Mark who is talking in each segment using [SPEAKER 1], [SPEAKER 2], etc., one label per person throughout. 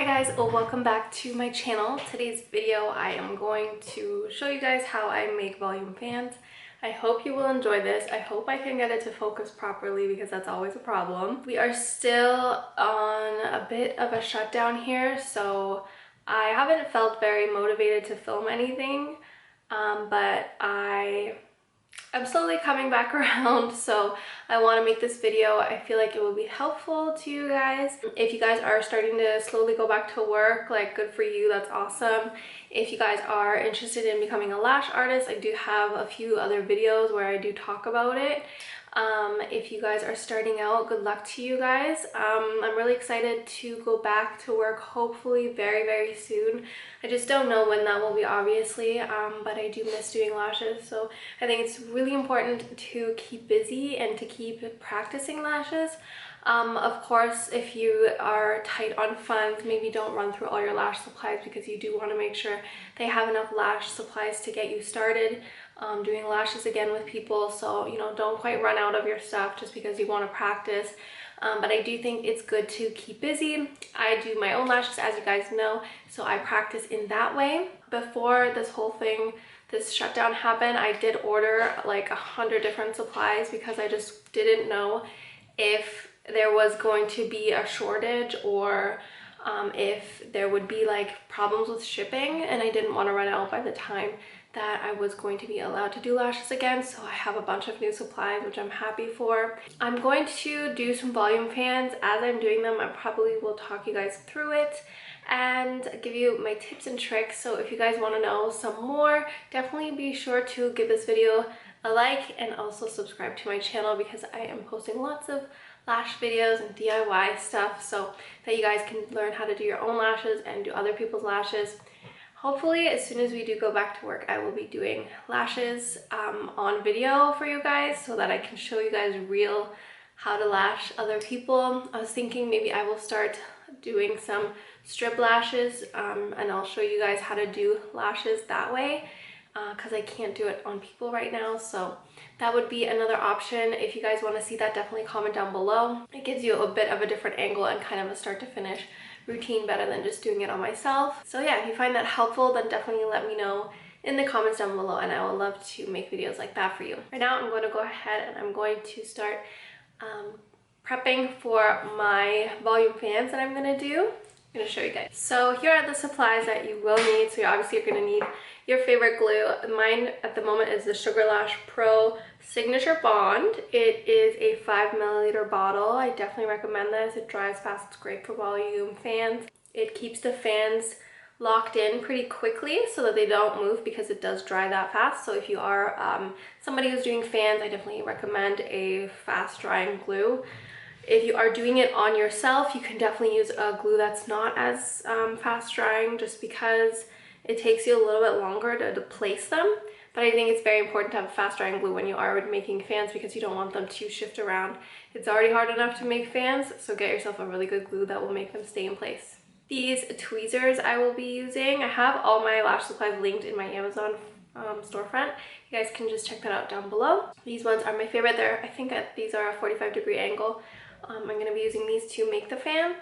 [SPEAKER 1] Hi guys, welcome back to my channel. Today's video I am going to show you guys how I make volume fans. I hope you will enjoy this. I hope I can get it to focus properly because that's always a problem. We are still on a bit of a shutdown here, so I haven't felt very motivated to film anything, but I'm slowly coming back around, so I want to make this video. I feel like it will be helpful to you guys. If you guys are starting to slowly go back to work, like, good for you, that's awesome. If you guys are interested in becoming a lash artist, I do have a few other videos where I do talk about it. If you guys are starting out, good luck to you guys. I'm really excited to go back to work, hopefully very soon. I just don't know when that will be, obviously, but I do miss doing lashes, so I think it's really important to keep busy and to keep practicing lashes. Of course, if you are tight on funds, maybe don't run through all your lash supplies because you do want to make sure they have enough lash supplies to get you started doing lashes again with people. So, you know, don't quite run out of your stuff just because you want to practice. But I do think it's good to keep busy. I do my own lashes, as you guys know, so I practice in that way. Before this whole thing, this shutdown happened, I did order like 100 different supplies because I just didn't know if there was going to be a shortage or if there would be like problems with shipping, and I didn't want to run out by the time that I was going to be allowed to do lashes again. So I have a bunch of new supplies, which I'm happy for. I'm going to do some volume fans. As I'm doing them, I probably will talk you guys through it and give you my tips and tricks. So if you guys want to know some more, definitely be sure to give this video a like and also subscribe to my channel because I am posting lots of lash videos and DIY stuff so that you guys can learn how to do your own lashes and do other people's lashes. Hopefully, as soon as we do go back to work, I will be doing lashes on video for you guys so that I can show you guys real how to lash other people. I was thinking maybe I will start doing some strip lashes and I'll show you guys how to do lashes that way because I can't do it on people right now. So that would be another option. If you guys want to see that, definitely comment down below. It gives you a bit of a different angle and kind of a start to finish routine better than just doing it on myself. So yeah, if you find that helpful, then definitely let me know in the comments down below and I would love to make videos like that for you. Right now I'm going to go ahead and I'm going to start prepping for my volume fans that I'm going to do. I'm going to show you guys. So here are the supplies that you will need. So obviously you're going to need your favorite glue. Mine at the moment is the Sugar Lash Pro Signature Bond. It is a 5 milliliter bottle. I definitely recommend this. It dries fast. It's great for volume fans. It keeps the fans locked in pretty quickly so that they don't move because it does dry that fast. So if you are somebody who's doing fans, I definitely recommend a fast drying glue. If you are doing it on yourself, you can definitely use a glue that's not as fast drying just because it takes you a little bit longer to place them. But I think it's very important to have fast drying glue when you are making fans because you don't want them to shift around. It's already hard enough to make fans, so get yourself a really good glue that will make them stay in place. These tweezers I will be using, I have all my lash supplies linked in my Amazon storefront. You guys can just check that out down below. These ones are my favorite. I think these are a 45-degree angle. I'm going to be using these to make the fan.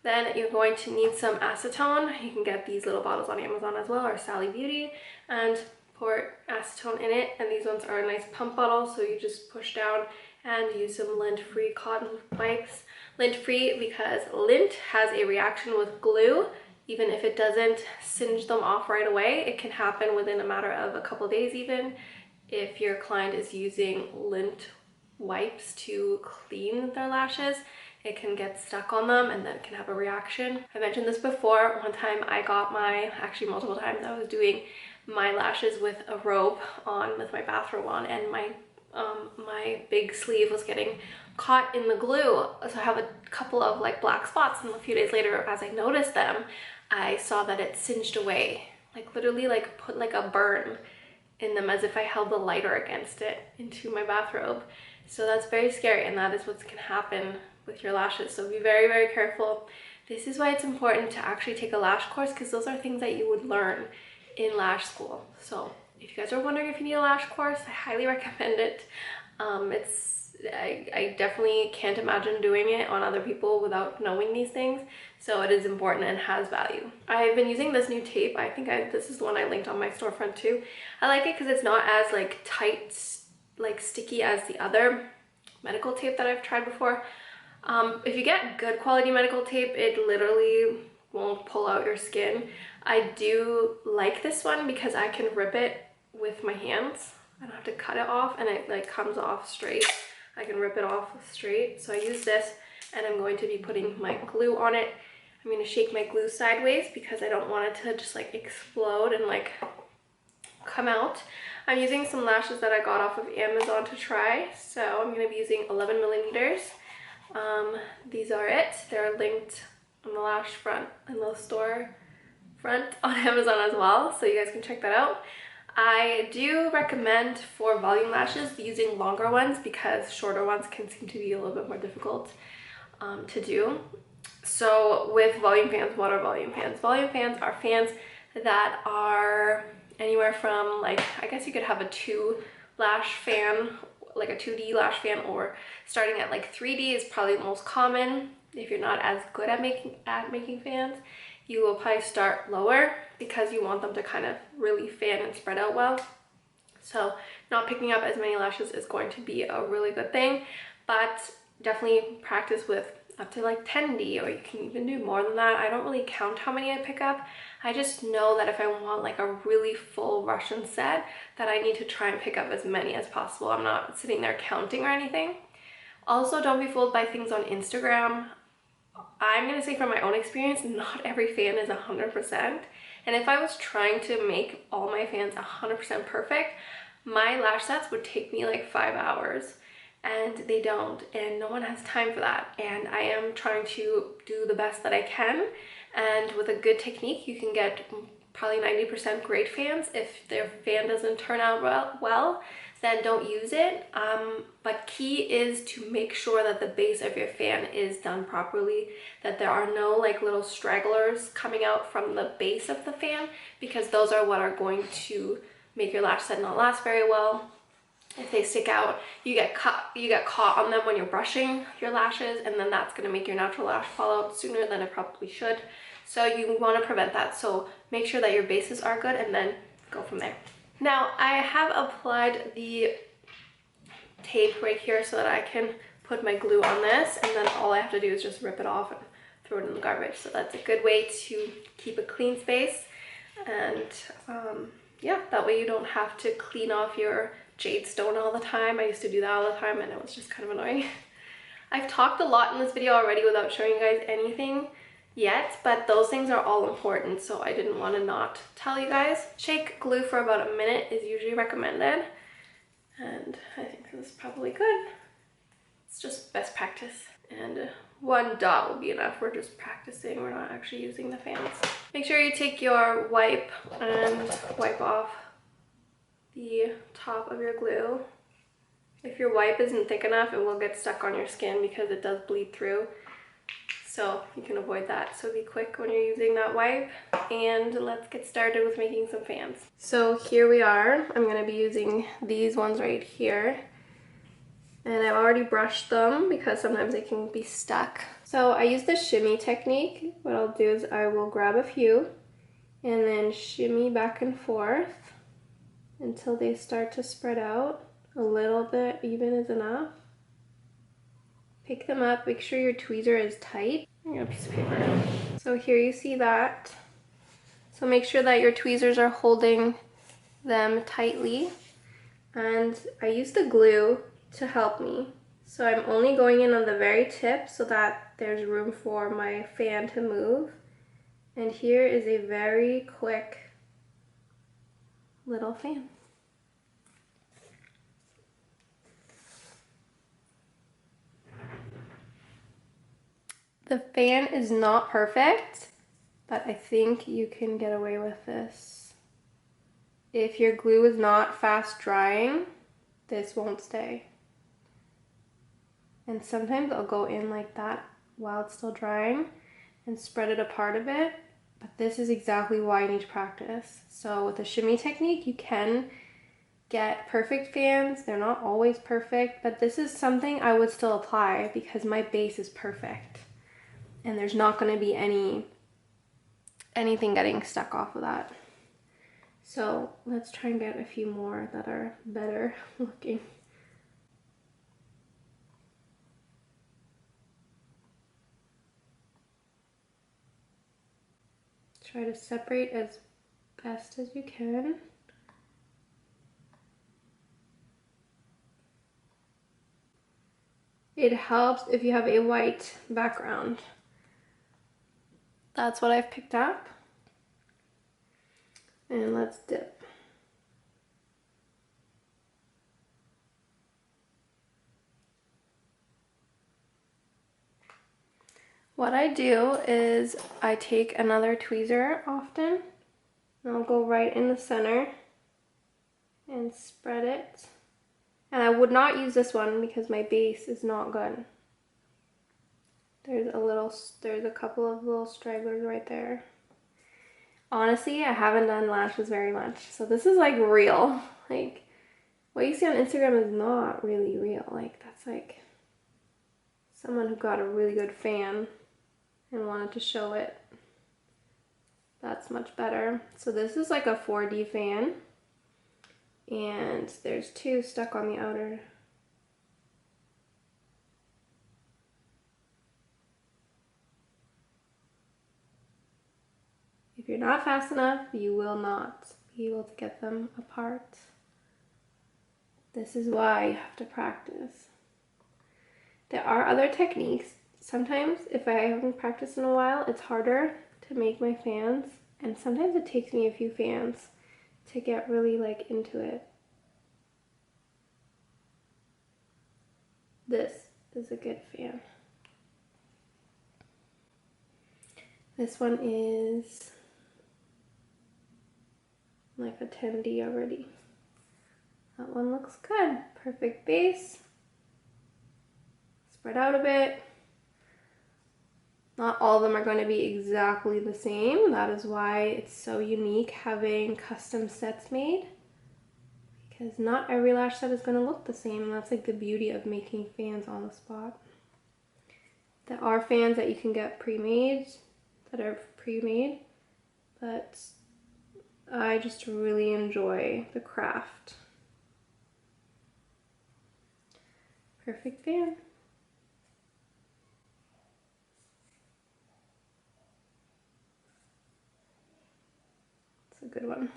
[SPEAKER 1] Then you're going to need some acetone. You can get these little bottles on Amazon as well, or Sally Beauty, and pour acetone in it. And these ones are a nice pump bottle, so you just push down and use some lint-free cotton wipes. Lint-free because lint has a reaction with glue. Even if it doesn't singe them off right away, it can happen within a matter of a couple days even if your client is using lint wipes to clean their lashes. It can get stuck on them and then it can have a reaction. I mentioned this before. One time I got actually multiple times, I was doing my lashes with a robe on, with my bathrobe on, and my big sleeve was getting caught in the glue. So I have a couple of like black spots, and a few days later as I noticed them, I saw that it singed away. Like literally like put like a burn in them as if I held the lighter against it into my bathrobe. So that's very scary, and that is what can happen with your lashes. So be very careful. This is why it's important to actually take a lash course, because those are things that you would learn in lash school. So if you guys are wondering if you need a lash course, I highly recommend it. It's I definitely can't imagine doing it on other people without knowing these things. So it is important and has value. I've been using this new tape. This is the one I linked on my storefront too. I like it because it's not as like tight, like sticky as the other medical tape that I've tried before. If you get good quality medical tape, it literally won't pull out your skin. I do like this one because I can rip it with my hands. I don't have to cut it off, and it like comes off straight. I can rip it off straight. So I use this, and I'm going to be putting my glue on it. I'm going to shake my glue sideways because I don't want it to just like explode and like come out. I'm using some lashes that I got off of Amazon to try. So I'm going to be using 11 millimeters. These are it. They're linked on the Lash front and the store front on Amazon as well, so you guys can check that out. I do recommend for volume lashes using longer ones because shorter ones can seem to be a little bit more difficult to do. So with volume fans, what are volume fans? Volume fans are fans that are anywhere from, like, I guess you could have a 2 lash fan, like a 2D lash fan, or starting at like 3D is probably the most common. If you're not as good at making fans, you will probably start lower because you want them to kind of really fan and spread out well. So not picking up as many lashes is going to be a really good thing, but definitely practice with up to like 10D, or you can even do more than that. I don't really count how many I pick up. I just know that if I want like a really full Russian set, that I need to try and pick up as many as possible. I'm not sitting there counting or anything. Also, don't be fooled by things on Instagram. I'm going to say from my own experience, not every fan is 100%. And if I was trying to make all my fans 100% perfect, my lash sets would take me like 5 hours. And they don't, and no one has time for that. And I am trying to do the best that I can. And with a good technique, you can get probably 90% great fans. If their fan doesn't turn out well, then don't use it. But key is to make sure that the base of your fan is done properly, that there are no like little stragglers coming out from the base of the fan, because those are what are going to make your lash set not last very well. If they stick out, you get caught on them when you're brushing your lashes, and then that's going to make your natural lash fall out sooner than it probably should. So you want to prevent that. So make sure that your bases are good and then go from there. Now I have applied the tape right here so that I can put my glue on this, and then all I have to do is just rip it off and throw it in the garbage. So that's a good way to keep a clean space, and yeah, that way you don't have to clean off your jade stone all the time. I used to do that all the time, and it was just kind of annoying. I've talked a lot in this video already without showing you guys anything yet, but those things are all important, so I didn't want to not tell you guys. Shake glue for about a minute is usually recommended, and I think this is probably good. It's just best practice, and 1 dot will be enough. We're just practicing, we're not actually using the fans. Make sure you take your wipe and wipe off the top of your glue. If your wipe isn't thick enough, it will get stuck on your skin because it does bleed through. So you can avoid that. So be quick when you're using that wipe, and let's get started with making some fans. So here we are. I'm going to be using these ones right here. And I've already brushed them because sometimes they can be stuck. So I use the shimmy technique. What I'll do is I will grab a few and then shimmy back and forth until they start to spread out. A little bit even is enough. Pick them up, make sure your tweezer is tight. I got a piece of paper. So here you see that. So make sure that your tweezers are holding them tightly. And I use the glue to help me. So I'm only going in on the very tip so that there's room for my fan to move. And here is a very quick little fan. The fan is not perfect, but I think you can get away with this. If your glue is not fast drying, this won't stay. And sometimes I'll go in like that while it's still drying and spread it apart a bit, but this is exactly why I need to practice. So with the shimmy technique, you can get perfect fans. They're not always perfect, but this is something I would still apply because my base is perfect. And there's not going to be anything getting stuck off of that. So let's try and get a few more that are better looking. Try to separate as best as you can. It helps if you have a white background. That's what I've picked up. And let's dip. What I do is I take another tweezer often, and I'll go right in the center and spread it. And I would not use this one because my base is not good. There's a couple of little stragglers right there. Honestly, I haven't done lashes very much, so this is like real. Like, what you see on Instagram is not really real. Like, that's like someone who got a really good fan and wanted to show it. That's much better. So this is like a 4D fan, and there's two stuck on the outer. If you're not fast enough, you will not be able to get them apart. This is why you have to practice. There are other techniques. Sometimes if I haven't practiced in a while, it's harder to make my fans, and sometimes it takes me a few fans to get really like into it. This is a good fan. This one is like a 10D already. That one looks good. Perfect base. Spread out a bit. Not all of them are going to be exactly the same. That is why it's so unique having custom sets made, because not every lash set is going to look the same, and that's like the beauty of making fans on the spot. There are fans that you can get pre-made, but I just really enjoy the craft. Perfect fan. It's a good one.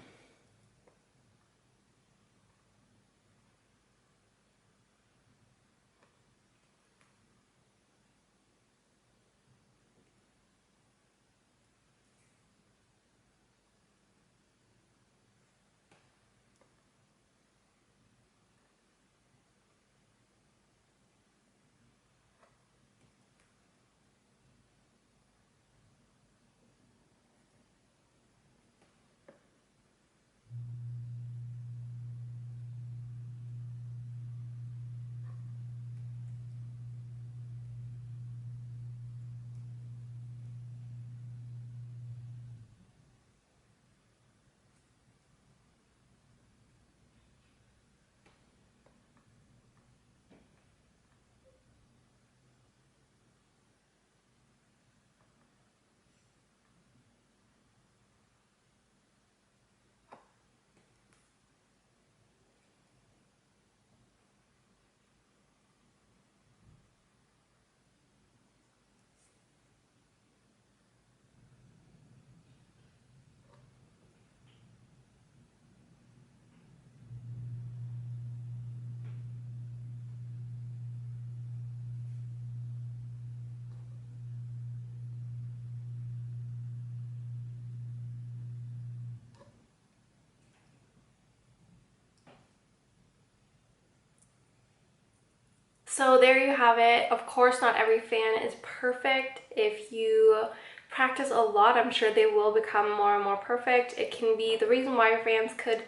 [SPEAKER 1] So there you have it. Of course, not every fan is perfect. If you practice a lot, I'm sure they will become more and more perfect. It can be, the reason why your fans could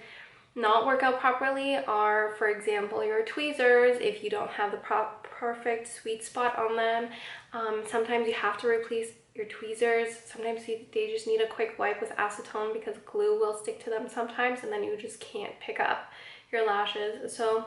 [SPEAKER 1] not work out properly are, for example, your tweezers. If you don't have the perfect sweet spot on them, sometimes you have to replace your tweezers. Sometimes they just need a quick wipe with acetone because glue will stick to them sometimes, and then you just can't pick up your lashes. So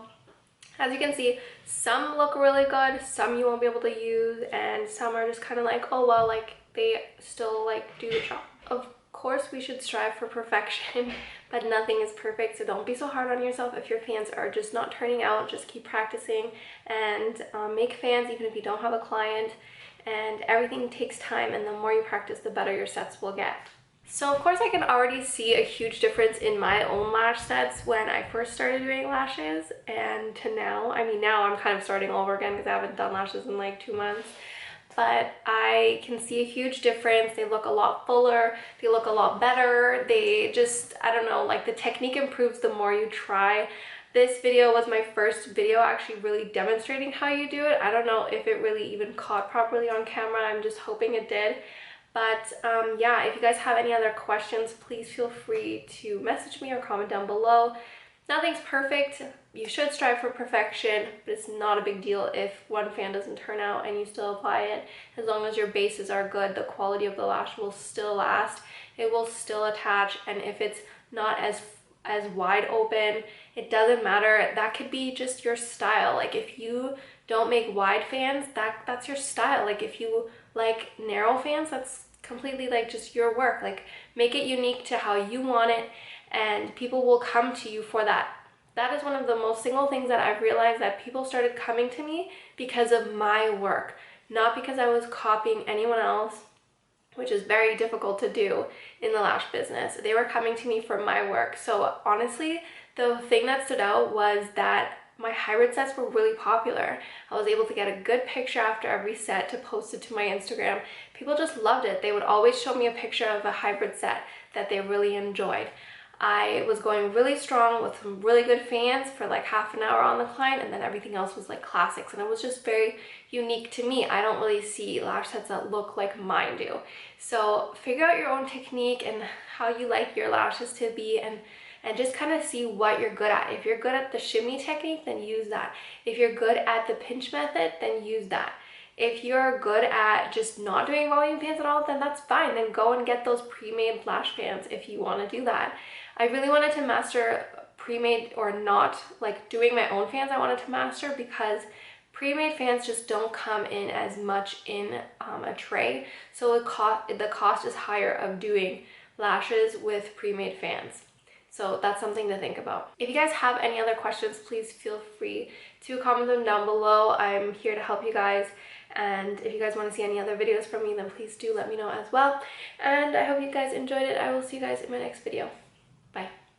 [SPEAKER 1] as you can see, some look really good, some you won't be able to use, and some are just kind of like, oh well, like they still like do the job. Of course we should strive for perfection, but nothing is perfect, so don't be so hard on yourself if your fans are just not turning out. Just keep practicing and make fans even if you don't have a client, and everything takes time, and the more you practice the better your sets will get. So of course I can already see a huge difference in my own lash sets when I first started doing lashes and to now. I mean, now I'm kind of starting over again because I haven't done lashes in like 2 months. But I can see a huge difference. They look a lot fuller, they look a lot better. They just, I don't know, like the technique improves the more you try. This video was my first video actually really demonstrating how you do it. I don't know if it really even caught properly on camera. I'm just hoping it did. But yeah, if you guys have any other questions, please feel free to message me or comment down below. Nothing's perfect. You should strive for perfection, but it's not a big deal if one fan doesn't turn out and you still apply it. As long as your bases are good, the quality of the lash will still last. It will still attach, and if it's not as wide open, it doesn't matter. That could be just your style. Like if you don't make wide fans, that's your style. Like if you like narrow fans, that's completely like just your work. Like make it unique to how you want it, and people will come to you for that. That is one of the most single things that I've realized, that people started coming to me because of my work, not because I was copying anyone else, which is very difficult to do in the lash business. They were coming to me for my work. So honestly, the thing that stood out was that my hybrid sets were really popular. I was able to get a good picture after every set to post it to my Instagram. People just loved it. They would always show me a picture of a hybrid set that they really enjoyed. I was going really strong with some really good fans for like half an hour on the client, and then everything else was like classics, and it was just very unique to me. I don't really see lash sets that look like mine do. So figure out your own technique and how you like your lashes to be, and just kind of see what you're good at. If you're good at the shimmy technique, then use that. If you're good at the pinch method, then use that. If you're good at just not doing volume fans at all, then that's fine. Then go and get those pre-made lash fans if you want to do that. I really wanted to master pre-made, or not like doing my own fans. I wanted to master because pre-made fans just don't come in as much in a tray. So the cost is higher of doing lashes with pre-made fans. So that's something to think about. If you guys have any other questions, please feel free to comment them down below. I'm here to help you guys. And if you guys want to see any other videos from me, then please do let me know as well. And I hope you guys enjoyed it. I will see you guys in my next video. Bye.